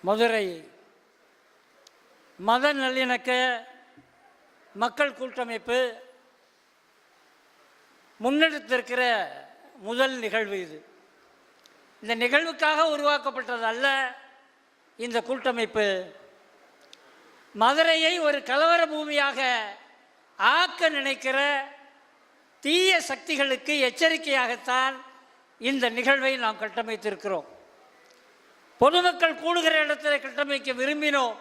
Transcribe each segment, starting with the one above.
மதுரை மத நல்லிணக்க மக்கள் கூட்டமைப்பு முன்னெடுத்திருக்கிற முதல் நிகழ்வு இது. இந்த நிகழ்வுக்காக உருவாக்கப்பட்டது அல்ல இந்த கூட்டமைப்பு. மதுரையை ஒரு கலவர பூமியாக ஆக்க நினைக்கிற தீய சக்திகளுக்கு எச்சரிக்கையாகத்தான் இந்த நிகழ்வை நாம் கட்டமைத்திருக்கிறோம். பொதுமக்கள் கூடுகிற இடத்தில் கட்டமைக்க விரும்பினோம்,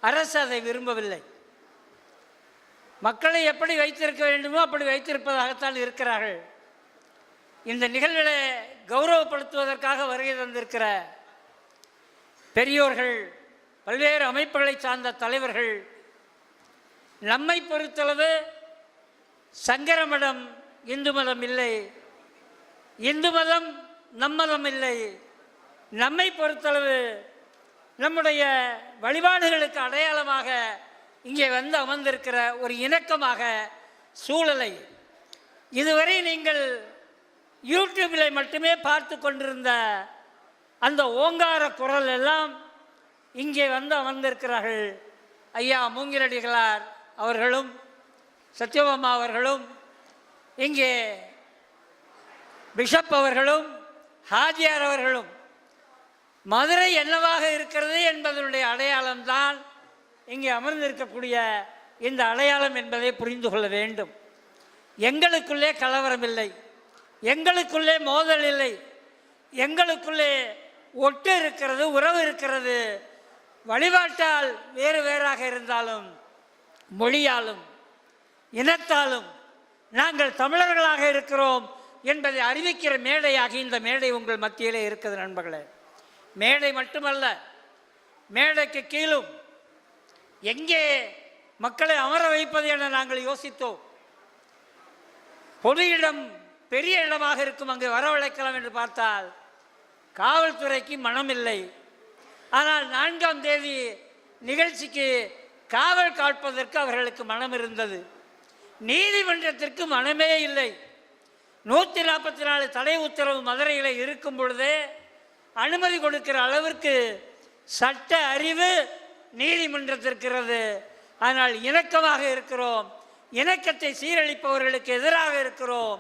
அரசு அதை விரும்பவில்லை. மக்களை எப்படி வைத்திருக்க வேண்டுமோ அப்படி வைத்திருப்பதாகத்தான் இருக்கிறார்கள். இந்த நிகழ்வில் கௌரவப்படுத்துவதற்காக வருகை தந்திருக்கிற பெரியோர்கள், பல்வேறு அமைப்புகளை சார்ந்த தலைவர்கள், நம்மை பொறுத்தளவு சங்கர மதம் இந்து மதம் இல்லை, இந்து மதம் நம்மதம் இல்லை. நம்மை பொறுத்தளவு நம்முடைய வழிபாடுகளுக்கு அடையாளமாக இங்கே வந்து அமர்ந்திருக்கிற ஒரு இணக்கமாக சூழலை இதுவரை நீங்கள் யூடியூபில் மட்டுமே பார்த்து கொண்டிருந்த அந்த ஓங்கார குரல் எல்லாம் இங்கே வந்து அமர்ந்திருக்கிறார்கள். ஐயா மூங்கிலடிகளார் அவர்களும் சத்யபாமா அவர்களும், இங்கே பிஷப் அவர்களும், ஹாஜியார் அவர்களும் மதுரை என்னவாக இருக்கிறது என்பதனுடைய அடையாளம்தான் இங்கே அமர்ந்திருக்கக்கூடிய இந்த அடையாளம் என்பதை புரிந்து கொள்ள வேண்டும். எங்களுக்குள்ளே கலவரம் இல்லை, எங்களுக்குள்ளே மோதல் இல்லை, எங்களுக்குள்ளே ஒட்டு இருக்கிறது, உறவு இருக்கிறது. வழிபாட்டால் வேறு வேறாக இருந்தாலும் மொழியாலும் இனத்தாலும் நாங்கள் தமிழர்களாக இருக்கிறோம் என்பதை அறிவிக்கிற மேடையாக இந்த மேடை உங்கள் மத்தியிலே இருக்குது நண்பர்களே. மேடை மட்டுமல்ல, மேடைக்கு கீழும் எங்கே மக்களை அமர வைப்பது என நாங்கள் யோசித்தோம். பொது இடம் பெரிய இடமாக இருக்கும், அங்கே வரவழைக்கலாம் என்று பார்த்தால் காவல்துறைக்கு மனமில்லை. ஆனால் 4ஆம் தேதி நிகழ்ச்சிக்கு காவல் காப்பதற்கு அவர்களுக்கு மனம் இருந்தது. நீதிமன்றத்திற்கு மனமே இல்லை. 144 தடை உத்தரவு மதுரையில் இருக்கும் பொழுதே அனுமதி கொடுக்கிற அளவிற்கு சட்ட அறிவு நீதிமன்றத்திற்கிறது. ஆனால் இணக்கமாக இருக்கிறோம், இணக்கத்தை சீரழிப்பவர்களுக்கு எதிராக இருக்கிறோம்,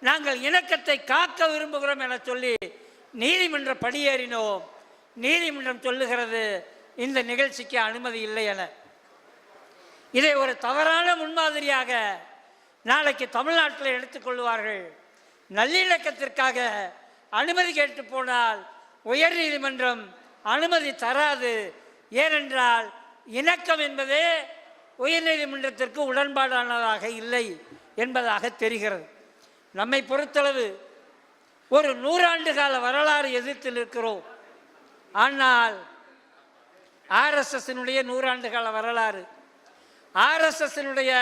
நாங்கள் இணக்கத்தை காக்க விரும்புகிறோம் என சொல்லி நீதிமன்ற படியேறினோம். நீதிமன்றம் சொல்லுகிறது இந்த நிகழ்ச்சிக்கு அனுமதி இல்லை என. இதை ஒரு தவறான முன்மாதிரியாக நாளைக்கு தமிழ்நாட்டில் எடுத்துக்கொள்வார்கள். நல்லிணக்கத்திற்காக அனுமதி கேட்டு போனால் உயர் நீதிமன்றம் அனுமதி தராது. ஏனென்றால் இணக்கம் என்பதே உயர்நீதிமன்றத்திற்கு உடன்பாடானதாக இல்லை என்பதாக தெரிகிறது. நம்மை பொறுத்தளவு ஒரு 100 ஆண்டு கால வரலாறு எதிர்த்து நிற்கிறோம். ஆனால் ஆர்எஸ்எஸ்னுடைய 100 ஆண்டு கால வரலாறு, ஆர்எஸ்எஸ்னுடைய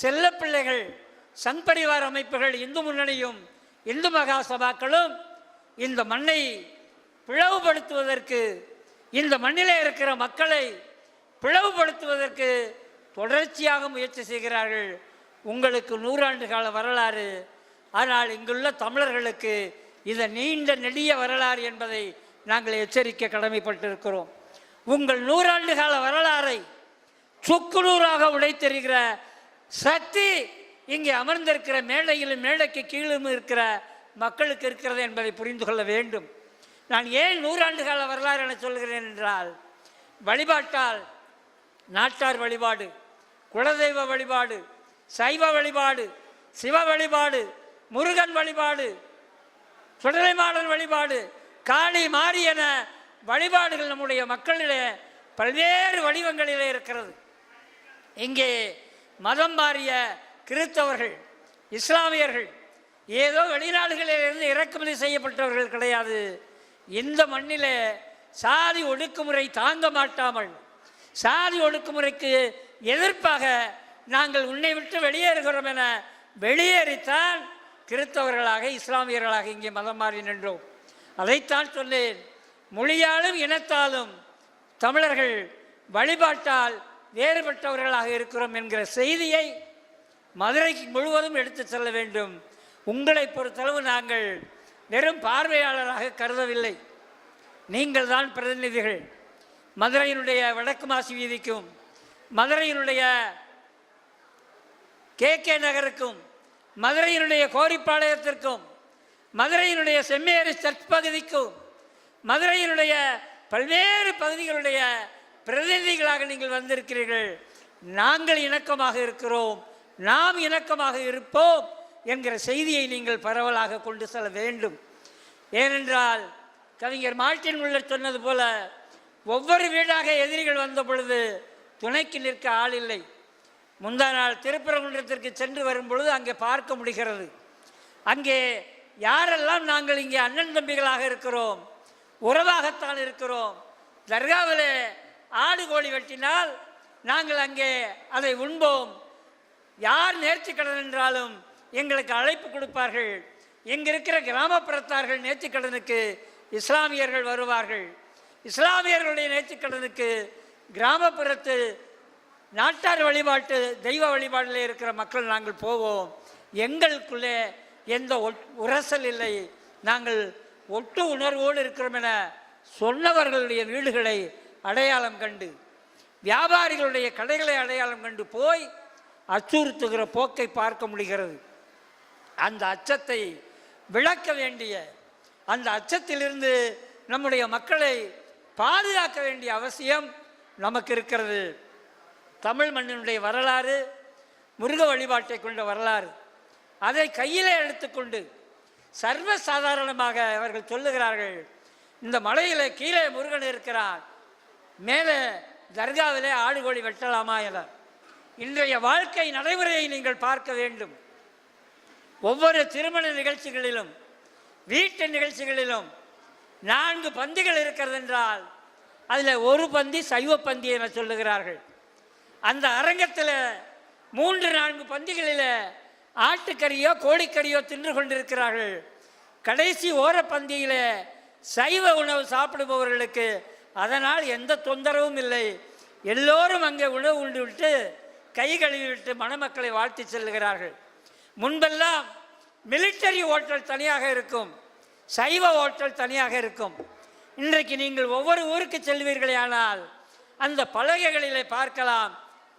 செல்ல பிள்ளைகள், சங் பரிவார் அமைப்புகள், இந்து முன்னணியும் இந்து மகா சபாக்களும் இந்த மண்ணை பிளவுபடுத்துவதற்கு, இந்த மண்ணிலே இருக்கிற மக்களை பிளவுபடுத்துவதற்கு தொடர்ச்சியாக முயற்சி செய்கிறார்கள். உங்களுக்கு 100 ஆண்டு கால வரலாறு, ஆனால் இங்குள்ள தமிழர்களுக்கு இது நீண்ட நெடிய வரலாறு என்பதை நாங்கள் எச்சரிக்க கடமைப்பட்டிருக்கிறோம். உங்கள் 100 ஆண்டு கால வரலாறை சுக்குநூறாக உடைத்தெறிகிற சக்தி இங்கே அமர்ந்திருக்கிற மேடையிலும் மேடைக்கு கீழும் இருக்கிற மக்களுக்கு இருக்கிறது என்பதை புரிந்து கொள்ள வேண்டும். நான் ஏன் 100 ஆண்டு கால வரலாறு என சொல்கிறேன் என்றால், வழிபாட்டால் நாட்டார் வழிபாடு, குலதெய்வ வழிபாடு, சைவ வழிபாடு, சிவ வழிபாடு, முருகன் வழிபாடு, சுடலைமாடன் வழிபாடு, காளி மாரி என வழிபாடுகள் நம்முடைய மக்களிலே பல்வேறு வடிவங்களிலே இருக்கிறது. இங்கே மதம் மாறிய கிறிஸ்தவர்கள், இஸ்லாமியர்கள் ஏதோ வெளிநாடுகளிலிருந்து இறக்குமதி செய்யப்பட்டவர்கள் கிடையாது. இந்த மண்ணிலே சாதி ஒடுக்குமுறை தாங்க மாட்டாமல், சாதி ஒடுக்குமுறைக்கு எதிர்ப்பாக நாங்கள் உன்னை விட்டு வெளியேறுகிறோம் என வெளியேறித்தான் கிறிஸ்தவர்களாக இஸ்லாமியர்களாக இங்கே மதம் மாறி நின்றோம். அதைத்தான் சொன்னேன். மொழியாலும் இனத்தாலும் தமிழர்கள் வழிபாட்டால் வேறுபட்டவர்களாக இருக்கிறோம் என்கிற செய்தியை மதுரைக்கு முழுவதும் எடுத்து செல்ல வேண்டும். உங்களை பொறுத்தளவு நாங்கள் வெறும் பார்வையாளராக கருதவில்லை. நீங்கள் தான் பிரதிநிதிகள். மதுரையினுடைய வடக்கு மாசி வீதிக்கும், மதுரையினுடைய கே நகருக்கும், மதுரையினுடைய கோரிப்பாளையத்திற்கும், மதுரையினுடைய செம்மேரி சர்ச் பகுதிக்கும், மதுரையினுடைய பல்வேறு பகுதிகளுடைய பிரதிநிதிகளாக நீங்கள் வந்திருக்கிறீர்கள். நாங்கள் இணக்கமாக இருக்கிறோம், நாம் இணக்கமாக இருப்போம் என்கிற செய்தியை நீங்கள் பரவலாக கொண்டு செல்ல வேண்டும். ஏனென்றால் கவிஞர் மார்ட்டின் முல்லர் சொன்னது போல, ஒவ்வொரு வீடாக எதிரிகள் வந்த பொழுது துணைக்கு நிற்க ஆள் இல்லை. முந்தா நாள் திருப்பரங்குன்றத்திற்கு சென்று வரும் பொழுது அங்கே பார்க்க முடிகிறது. அங்கே யாரெல்லாம் நாங்கள் இங்கே அண்ணன் தம்பிகளாக இருக்கிறோம், உறவாகத்தான் இருக்கிறோம். தர்காவில் ஆடு கோழி வெட்டினால் நாங்கள் அங்கே அதை உண்போம். யார் நேர்த்திக்கடன் என்றாலும் எங்களுக்கு அழைப்பு கொடுப்பார்கள். இங்கே இருக்கிற கிராமப்புறத்தார்கள் நேர்த்திக்கடனுக்கு இஸ்லாமியர்கள் வருவார்கள். இஸ்லாமியர்களுடைய நேர்த்திக்கடனுக்கு கிராமப்புறத்து நாட்டார் வழிபாட்டு தெய்வ வழிபாட்டில் இருக்கிற மக்கள் நாங்கள் போவோம். எங்களுக்குள்ளே எந்த உரசல் இல்லை, நாங்கள் ஒட்டு உணர்வோடு இருக்கிறோம் என சொன்னவர்களுடைய வீடுகளை அடையாளம் கண்டு, வியாபாரிகளுடைய கடைகளை அடையாளம் கண்டு போய் அச்சுறுத்துகிற போக்கை பார்க்க முடிகிறது. அந்த அச்சத்தை விளக்க வேண்டிய, அந்த அச்சத்திலிருந்து நம்முடைய மக்களை பாதுகாக்க வேண்டிய அவசியம் நமக்கு இருக்கிறது. தமிழ் மண்ணினுடைய வரலாறு முருக வழிபாட்டை கொண்ட வரலாறு. அதை கையிலே எடுத்துக்கொண்டு சர்வசாதாரணமாக அவர்கள் சொல்லுகிறார்கள், இந்த மலையில் கீழே முருகன் இருக்கிறான், மேலே தர்காவிலே ஆடு கோழி வெட்டலாமா என. இன்றைய வாழ்க்கை நடைமுறையை நீங்கள் பார்க்க வேண்டும். ஒவ்வொரு திருமண நிகழ்ச்சிகளிலும் வீட்டு நிகழ்ச்சிகளிலும் 4 பந்திகள் இருக்கிறது என்றால் அதில் ஒரு பந்தி சைவ பந்தி என சொல்லுகிறார்கள். அந்த அரங்கத்தில் 3-4 பந்திகளில் ஆட்டுக்கறியோ கோழிக்கறியோ தின்று கொண்டிருக்கிறார்கள். கடைசி ஓரப்பந்தியில் சைவ உணவு சாப்பிடுபவர்களுக்கு அதனால் எந்த தொந்தரவும் இல்லை. எல்லோரும் அங்கே உணவு உண்டு விட்டு கை கழுவி விட்டு மணமக்களை வாழ்த்தி செல்லுகிறார்கள். முன்பெல்லாம் மிலிட்டரி ஹோட்டல் தனியாக இருக்கும், சைவ ஹோட்டல் தனியாக இருக்கும். இன்றைக்கு நீங்கள் ஒவ்வொரு ஊருக்கு செல்வீர்களே ஆனால் அந்த பலகைகளிலே பார்க்கலாம்,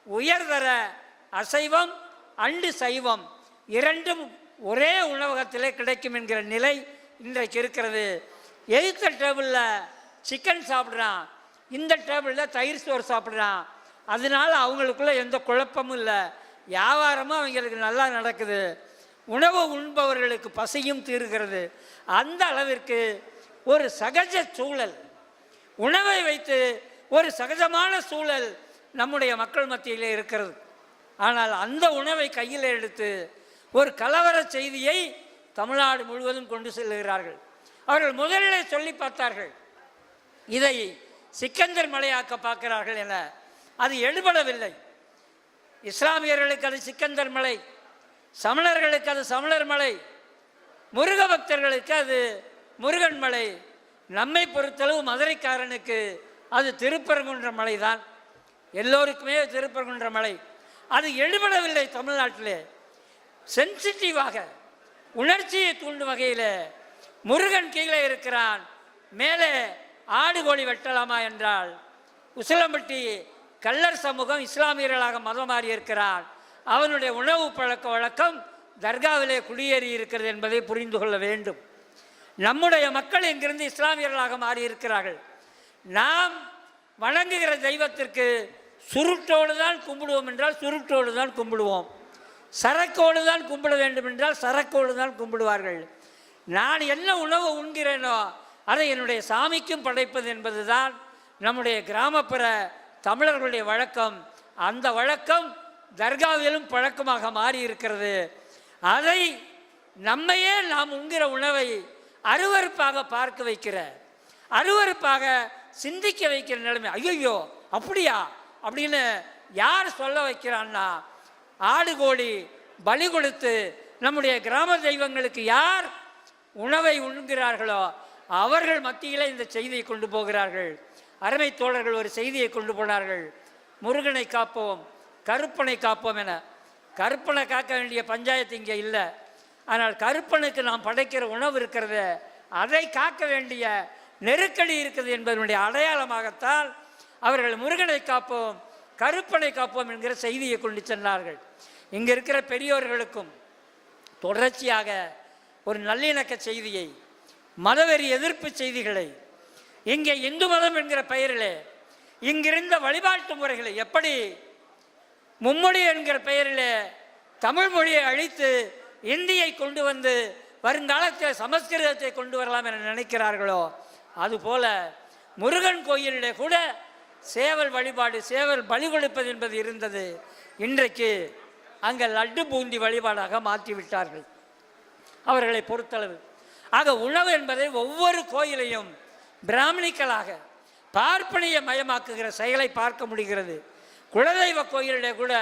உயர்தர அசைவம் அண்டு சைவம் இரண்டும் ஒரே உணவகத்திலே கிடைக்கும் என்கிற நிலை இன்றைக்கு இருக்கிறது. எதிர்த்த டேபிளில் சிக்கன் சாப்பிட்றான், இந்த டேபிளில் தயிர் சோறு சாப்பிட்றான். அதனால் அவங்களுக்குள்ள எந்த குழப்பமும் இல்லை, வியாபாரமும் அவங்களுக்கு நல்லா நடக்குது. உணவு உண்பவர்களுக்கு பசியும் தீருகிறது. அந்த அளவிற்கு ஒரு சகஜ சூழல், உணவை வைத்து ஒரு சகஜமான சூழல் நம்முடைய மக்கள் மத்தியிலே இருக்கிறது. ஆனால் அந்த உணவை கையில் எடுத்து ஒரு கலவர செய்தியை தமிழ்நாடு முழுவதும் கொண்டு செல்லுகிறார்கள். அவர்கள் முதலிலே சொல்லி பார்த்தார்கள், இதை சிக்கந்தர் மலையாக்க பார்க்கிறார்கள் என. அது எடுபடவில்லை. இஸ்லாமியர்களுக்கு அது சிக்கந்தர் மலை, சமணர்களுக்கு அது சமணர் மலை, முருக பக்தர்களுக்கு அது முருகன் மலை. நம்மை பொறுத்தளவு மதுரைக்காரனுக்கு அது திருப்பரங்குன்ற மலை தான். எல்லோருக்குமே திருப்பரங்குன்ற மலை. அது எடுபடவில்லை. தமிழ்நாட்டிலே சென்சிட்டிவாக உணர்ச்சியை தூண்டும் வகையில் முருகன் கீழே இருக்கிறான், மேலே ஆடு கோழி வெட்டலாமா என்றால் உசிலம்பட்டி கள்ளர் சமூகம் இஸ்லாமியர்களாக மதம் மாறி இருக்கிறான். அவனுடைய உணவு பழக்க வழக்கம் தர்காவிலே குடியேறி இருக்கிறது என்பதை புரிந்து கொள்ள வேண்டும். நம்முடைய மக்கள் இங்கிருந்து இஸ்லாமியர்களாக மாறி இருக்கிறார்கள். நாம் வணங்குகிற தெய்வத்திற்கு சுருட்டோடு தான் கும்பிடுவோம் என்றால் சுருட்டோடு தான் கும்பிடுவோம், சரக்கோடு தான் கும்பிட வேண்டும் என்றால் சரக்கோடு தான் கும்பிடுவார்கள். நான் என்ன உணவு உண்கிறேனோ அதை என்னுடைய சாமிக்கும் படைப்பது என்பது தான் நம்முடைய கிராமப்புற தமிழர்களுடைய வழக்கம். அந்த வழக்கம் தர்காவிலும் பழக்கமாக மாறி இருக்கிறது. அதை நம்மையே நாம் உண்கிற உணவை அருவருப்பாக பார்க்க வைக்கிற, அருவருப்பாக சிந்திக்க வைக்கிற நிலைமை. ஐயோ அப்படியா அப்படின்னு யார் சொல்ல வைக்கிறான்னா, ஆடு கோழி பலி கொடுத்து நம்முடைய கிராம தெய்வங்களுக்கு யார் உணவை உண்கிறார்களோ அவர்கள் மத்தியில் இந்த செய்தியை கொண்டு போகிறார்கள். அருமை தோழர்கள் ஒரு செய்தியை கொண்டு போனார்கள், முருகனை காப்போம் கருப்பனை காப்போம் என. கருப்பனை காக்க வேண்டிய பஞ்சாயத்து இங்கே இல்லை. ஆனால் கருப்பனுக்கு நாம் படைக்கிற உணவு இருக்கிறது, அதை காக்க வேண்டிய நெருக்கடி இருக்குது என்பதனுடைய அடையாளமாகத்தான் அவர்கள் முருகனை காப்போம், கருப்பனை காப்போம் என்கிற செய்தியை கொண்டு சென்றார்கள். இங்கே இருக்கிற பெரியோர்களுக்கும் தொடர்ச்சியாக ஒரு நல்லிணக்க செய்தியை, மதவெறி எதிர்ப்பு செய்திகளை, இங்கே இந்து மதம் என்கிற பெயரிலே இங்கிருந்த வழிபாட்டு முறைகளை எப்படி மும்மொழி என்கிற பெயரிலே தமிழ் மொழியை அழித்து இந்தியை கொண்டு வந்து வருங்காலத்தில் சமஸ்கிருதத்தை கொண்டு வரலாம் என நினைக்கிறார்களோ, அதுபோல முருகன் கோயிலிலே கூட சேவல் வழிபாடு, சேவல் பலி கொடுப்பது என்பது இருந்தது. இன்றைக்கு அங்கே லட்டு பூந்தி வழிபாடாக மாற்றிவிட்டார்கள் அவர்களை பொறுத்தளவு. ஆக உணவு என்பதை ஒவ்வொரு கோயிலையும் பிராமணிக்களாக பார்ப்பனிய மயமாக்குகிற செயலை பார்க்க முடிகிறது. குலதெய்வ கோயிலிலே கூட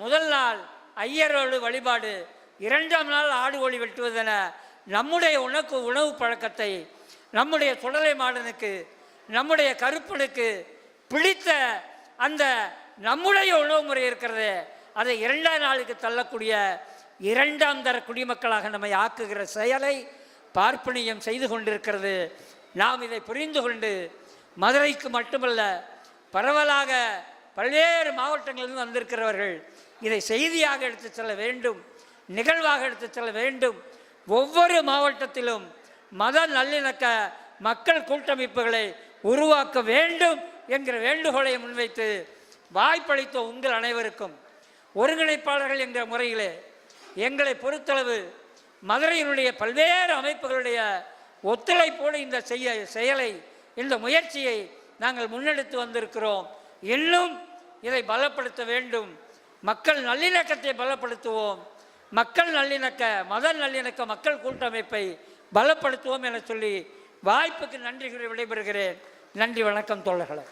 முதல் நாள் ஐயரோடு வழிபாடு, 2ஆம் நாள் ஆடு கோழி வெட்டுவதென நம்முடைய உணவு பழக்கத்தை நம்முடைய சுடலை மாடனுக்கு, நம்முடைய கருப்பனுக்கு பிடித்த அந்த நம்முடைய உணவு முறை இருக்கிறது, அதை 2ஆம் நாளுக்கு தள்ளக்கூடிய 2ஆம் தர குடிமக்களாக நம்மை ஆக்குகிற செயலை பார்ப்பனியம் செய்து கொண்டிருக்கிறது. நாம் இதை புரிந்து கொண்டு மதுரைக்கு மட்டுமல்ல, பரவலாக பல்வேறு மாவட்டங்களிலிருந்து வந்திருக்கிறவர்கள் இதை செய்தியாக எடுத்து செல்ல வேண்டும், நிகழ்வாக எடுத்து செல்ல வேண்டும். ஒவ்வொரு மாவட்டத்திலும் மத நல்லிணக்க மக்கள் கூட்டமைப்புகளை உருவாக்க வேண்டும் என்கிற வேண்டுகோளை முன்வைத்து வாய்ப்பளித்த உங்கள் அனைவருக்கும் ஒருங்கிணைப்பாளர்கள் என்கிற முறையிலே எங்களை பொறுத்தளவு மதுரையினுடைய பல்வேறு அமைப்புகளுடைய ஒத்துழைப்போடு இந்த செயலை, இந்த முயற்சியை நாங்கள் முன்னெடுத்து வந்திருக்கிறோம். இன்னும் இதை பலப்படுத்த வேண்டும். மக்கள் நல்லிணக்கத்தை பலப்படுத்துவோம், மக்கள் நல்லிணக்க, மத நல்லிணக்க மக்கள் கூட்டமைப்பை பலப்படுத்துவோம் என சொல்லி வாய்ப்புக்கு நன்றி கூறி விடைபெறுகிறேன். நன்றி, வணக்கம் தோழர்களே.